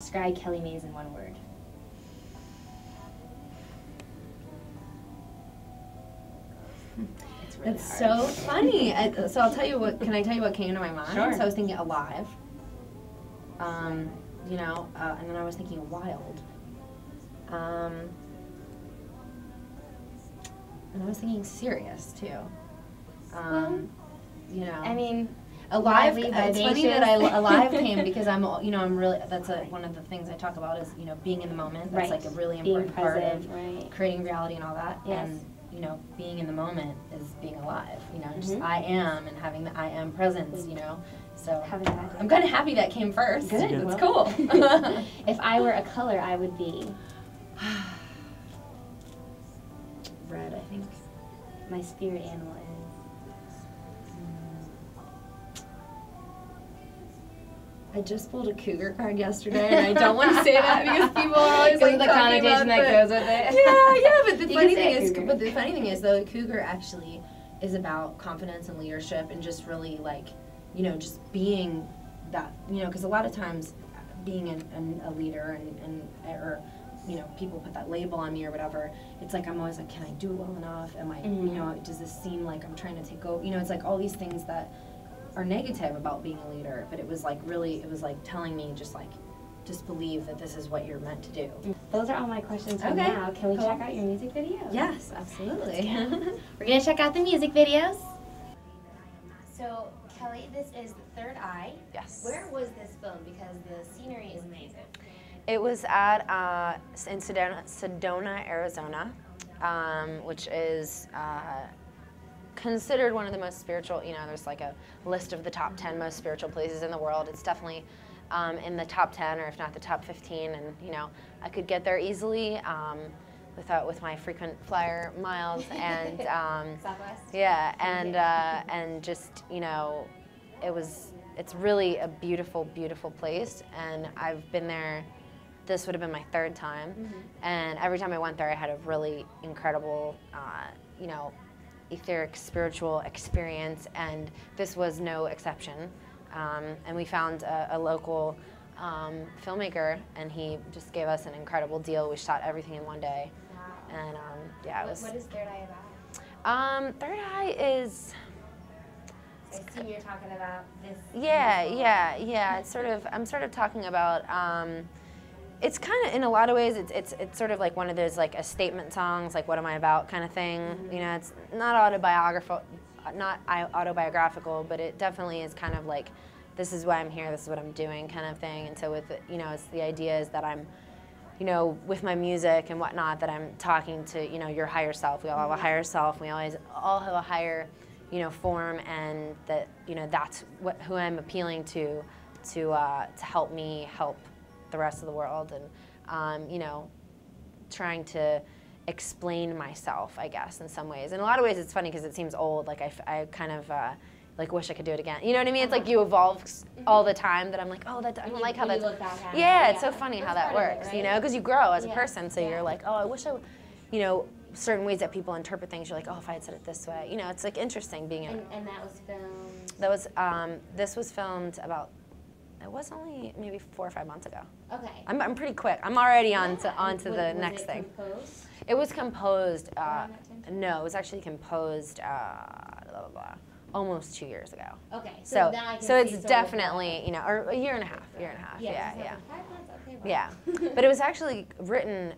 Describe Kelle Maize in one word. It's really It's hard. so funny. So I'll tell you what. Can I tell you what came to my mind? Sure. So I was thinking alive. You know, and then I was thinking wild. And I was thinking serious too. You know. I mean, Alive. lively, It's funny vivacious. that alive came because I'm really. That's one of the things I talk about is being in the moment. That's Right. like a really Being important part of present, right. creating reality and all that. Yes. And being in the moment is being alive. Just Mhm. I am and having the I am presence. So Having that. I'm kind of happy that came first. Good. It's Well. cool. If I were a color, I would be Red, I think. my spirit animal is. I just pulled a cougar card yesterday, and I don't want to say that because people are always like the talking connotation about that goes with it. Yeah, but the You funny can say thing is, cougar. but the funny thing is, though, cougar actually is about confidence and leadership, and just really just being that, because a lot of times, being a leader or people put that label on me or whatever. It's like I'm always like, can I do it well enough? Am I, does this seem like I'm trying to take over? It's like all these things that are negative about being a leader, but it was like telling me just believe that this is what you're meant to do. Those are all my questions for Okay, now. Can we cool. check out your music video? Yes, absolutely. We're gonna check out the music videos. So, Kellee, this is The Third Eye. Yes. Where was this filmed? Because the scenery is amazing. It was at in Sedona, Arizona, which is considered one of the most spiritual. There's like a list of the top 10 most spiritual places in the world. It's definitely in the top 10, or if not the top 15. And I could get there easily with my frequent flyer miles and Southwest? yeah, and just it's really a beautiful, beautiful place, and I've been there. This would have been my third time, and every time I went there, I had a really incredible, etheric, spiritual experience, and this was no exception. And we found a local filmmaker, and he just gave us an incredible deal. We shot everything in one day, and yeah, it was. What is Third Eye about? Third Eye is. I assume you're talking about this. Yeah. It's I'm sort of talking about. It's kind of, in a lot of ways, it's sort of like one of those like a statement songs, like what am I about kind of thing. It's not autobiographical, but it definitely is kind of like, this is why I'm here, this is what I'm doing kind of thing. And so with it, it's the idea is that I'm, with my music and whatnot, that I'm talking to, your higher self. We all have a higher self. We all have a higher, form, and that, that's who I'm appealing to help me help the rest of the world, and trying to explain myself, I guess, in some ways. In a lot of ways, it's funny because it seems old. Like I kind of wish I could do it again. You know what I mean? It's like you evolve all the time. That I'm like, oh, I don't like how that's. Yeah, it's so funny how that works. Because you grow as a person. So you're like, oh, I wish I, certain ways that people interpret things. You're like, oh, if I had said it this way. It's like interesting being. And that was filmed. That was this was filmed about. It was only maybe 4 or 5 months ago. Okay. I'm pretty quick. I'm already on to the Was next it thing. Composed? It was composed. Around that time? No, it was actually composed almost 2 years ago. Okay. So now I can so it's see sort of definitely or a year and a half. Yeah. 5 months. Okay. Wow. Yeah, but it was actually written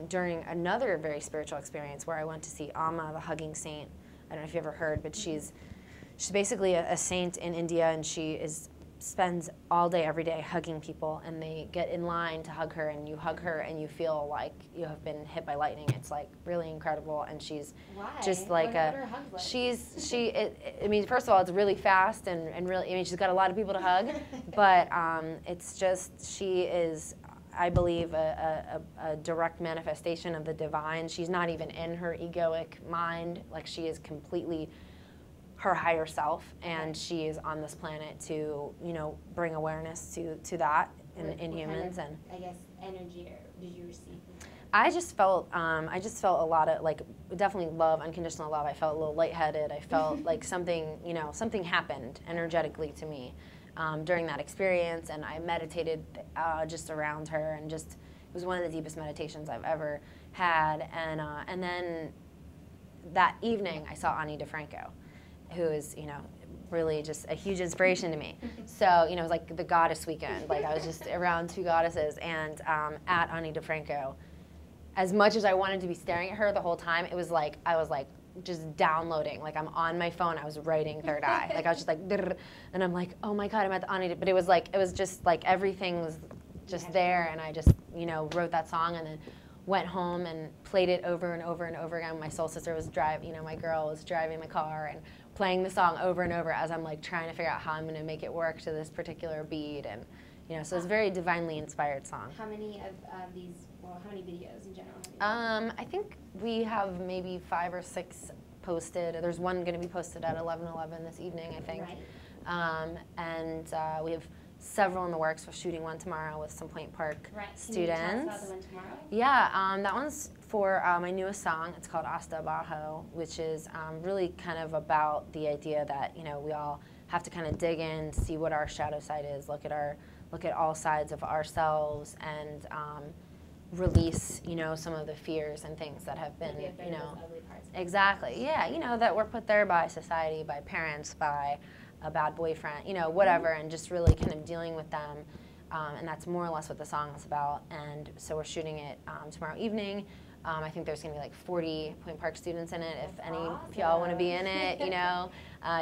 during another very spiritual experience where I went to see Amma, the hugging saint. I don't know if you ever heard, but she's basically a saint in India, and she spends all day, every day hugging people, and they get in line to hug her, and you hug her, and you feel like you have been hit by lightning. It's like really incredible, and she's just like what are her hugs like? I mean, first of all, it's really fast and really. I mean, she's got a lot of people to hug, but it's just she is. I believe a direct manifestation of the divine. She's not even in her egoic mind. Like, she is completely her higher self, and she is on this planet to, bring awareness to that in humans. Kind of, and I guess energy did you receive? I just felt a lot of, like, definitely love, unconditional love. I felt a little lightheaded. I felt like something happened energetically to me. during that experience, and I meditated just around her, and just, it was one of the deepest meditations I've ever had. And then that evening, I saw Ani DeFranco, who is, you know, really just a huge inspiration to me. So, you know, it was like the goddess weekend. Like, I was just around two goddesses, and at Ani DeFranco, as much as I wanted to be staring at her the whole time, it was like, I was like, just downloading. Like, I'm on my phone, I was writing Third Eye. Like, I was just like, and I'm like, oh my God, I'm at the Ani, but it was like, it was just like everything was just there, and I just, you know, wrote that song, and then went home and played it over and over and over again. My soul sister was driving, you know, my girl was driving the car and playing the song over and over as I'm like trying to figure out how I'm gonna make it work to this particular beat. And, you know, so it's a very divinely inspired song. How many of these, well, how many videos in general? I think we have maybe 5 or 6 posted. There's one gonna be posted at 11:11 this evening, I think. Right. And we have several in the works. We're shooting one tomorrow with some Point Park students. Can you tell us about the one tomorrow? Yeah, that one's for my newest song. It's called Hasta Abajo, which is really kind of about the idea that, you know, we all have to kind of dig in, see what our shadow side is, look at all sides of ourselves, and release, you know, some of the fears and things that have been, you know, exactly, yeah, you know, that were put there by society, by parents, by a bad boyfriend, you know, whatever, and just really kind of dealing with them. And that's more or less what the song is about. And so we're shooting it tomorrow evening. I think there's going to be like 40 Point Park students in it. If y'all want to be in it, you know,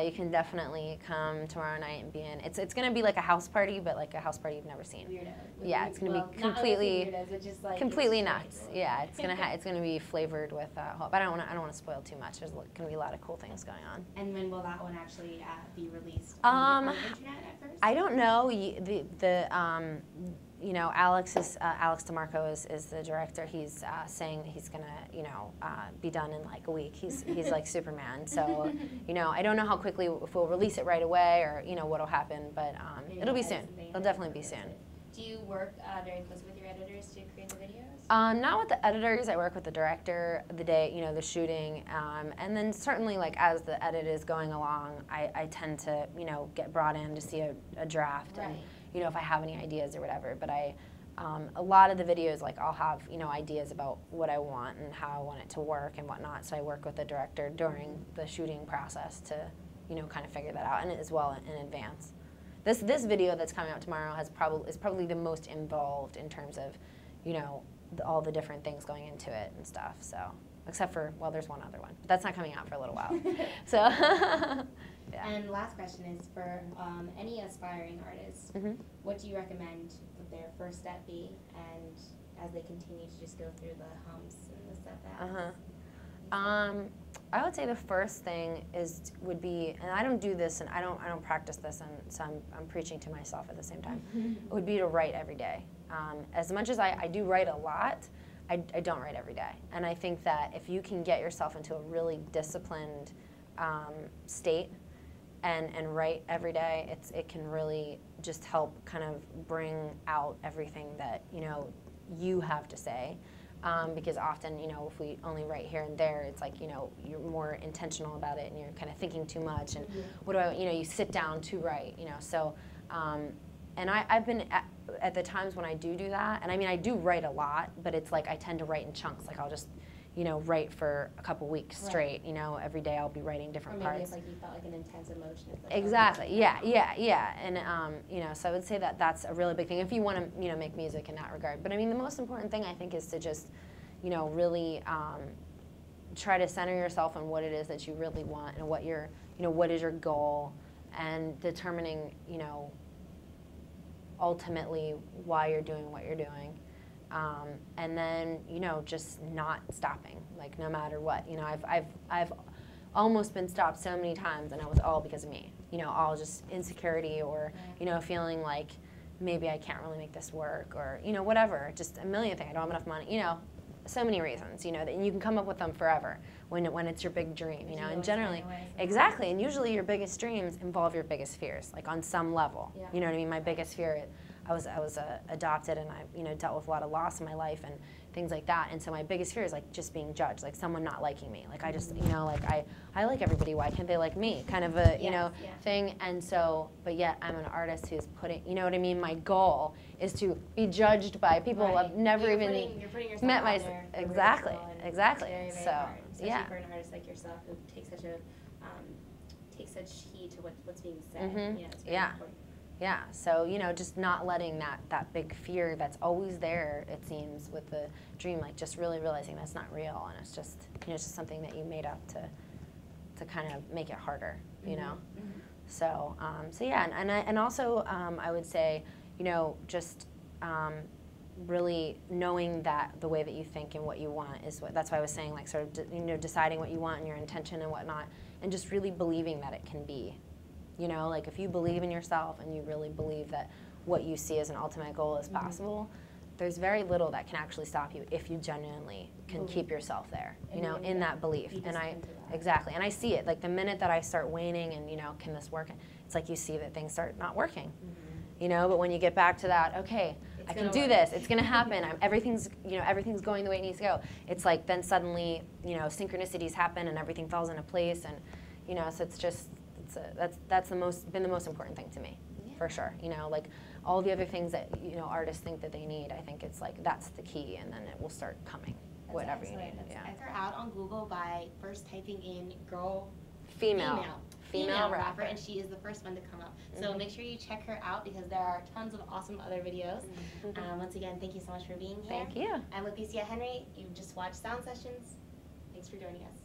you can definitely come tomorrow night and be in. It's going to be like a house party, but like a house party you've never seen. Weirdo. Yeah, it's going to be completely nuts. Yeah, it's going to be flavored with. But I don't want to spoil too much. There's going to be a lot of cool things going on. And when will that one actually be released? On the internet at first? I don't know. You know, Alex DeMarco is the director. He's saying that he's gonna, you know, be done in like a week. He's like Superman. So, you know, I don't know how quickly, if we'll release it right away or, you know, what'll happen, but it'll be soon. It'll definitely be soon. Do you work very closely with your editors to create the videos? Not with the editors. I work with the director the day, you know, the shooting, and then certainly like as the edit is going along, I tend to, you know, get brought in to see a draft. Right. And, you know, if I have any ideas or whatever, but a lot of the videos, like I'll have, you know, ideas about what I want and how I want it to work and whatnot, so I work with the director during the shooting process to, you know, kind of figure that out, and as well in advance. This video that's coming out tomorrow is probably the most involved in terms of, you know, all the different things going into it and stuff, so, except for, well, there's one other one, but that's not coming out for a little while, so. Yeah. And last question is for any aspiring artists, what do you recommend that their first step be, and as they continue to just go through the humps and the setbacks? I would say the first thing would be, and I don't do this, and I don't practice this, and so I'm preaching to myself at the same time. It would be to write every day. As much as I do write a lot, I don't write every day, and I think that if you can get yourself into a really disciplined state and write every day, it can really just help kind of bring out everything that, you know, you have to say. Because often, you know, if we only write here and there, it's like, you know, you're more intentional about it and you're kind of thinking too much, and what do I, you know, you sit down to write, you know, so, and I've been at the times when I do that, and I mean, I do write a lot, but it's like I tend to write in chunks, like I'll just, you know, write for a couple weeks straight, you know, every day I'll be writing different parts. Or maybe it's like you felt like an intense emotion. Exactly, yeah, and you know, so I would say that that's a really big thing if you want to, you know, make music in that regard. But I mean, the most important thing I think is to just, you know, really try to center yourself on what it is that you really want and what your, you know, what is your goal, and determining, you know, ultimately why you're doing what you're doing. And then, you know, just not stopping, like no matter what. You know, I've almost been stopped so many times, and it was all because of me. You know, all just insecurity, or, you know, feeling like maybe I can't really make this work, or, you know, whatever, just a million things. I don't have enough money, you know, so many reasons, you know, that you can come up with them forever when it's your big dream, you know, and generally, exactly, and usually your biggest dreams involve your biggest fears, like on some level, you know what I mean? My biggest fear I was adopted, and I dealt with a lot of loss in my life and things like that. And so my biggest fear is like just being judged, like someone not liking me. Like I just like I like everybody. Why can't they like me? Kind of a thing. And so, but yet I'm an artist who's putting, you know what I mean? My goal is to be judged by people who have never you're putting yourself met out myself. there Exactly. Exactly. Very, very So hard. Especially yeah. for an artist like yourself who takes such heed to what's being said. It's very important. Yeah, so just not letting that big fear that's always there, it seems, with the dream, like just really realizing that's not real, and it's just it's just something that you made up to kind of make it harder, So yeah, and also I would say just really knowing that the way that you think and what you want is that's why I was saying, like, sort of deciding what you want and your intention and whatnot, and just really believing that it can be. Like if you believe in yourself and you really believe that what you see as an ultimate goal is possible, there's very little that can actually stop you if you genuinely can keep yourself there, in that belief. And exactly, and I see it, like the minute that I start waning and, can this work? It's like you see that things start not working, but when you get back to that, okay, I can do this, it's gonna happen, everything's going the way it needs to go. It's like then suddenly, synchronicities happen and everything falls into place, and, so it's just, that's been the most important thing to me, for sure. Like all the other things that artists think that they need, I think it's like that's the key, and then it will start coming. That's whatever you need. Check her out on Google by first typing in female rapper, and she is the first one to come up. So make sure you check her out because there are tons of awesome other videos. Once again, thank you so much for being here. Thank you. I'm Leticia Henry. You've just watched Sound Sessions. Thanks for joining us.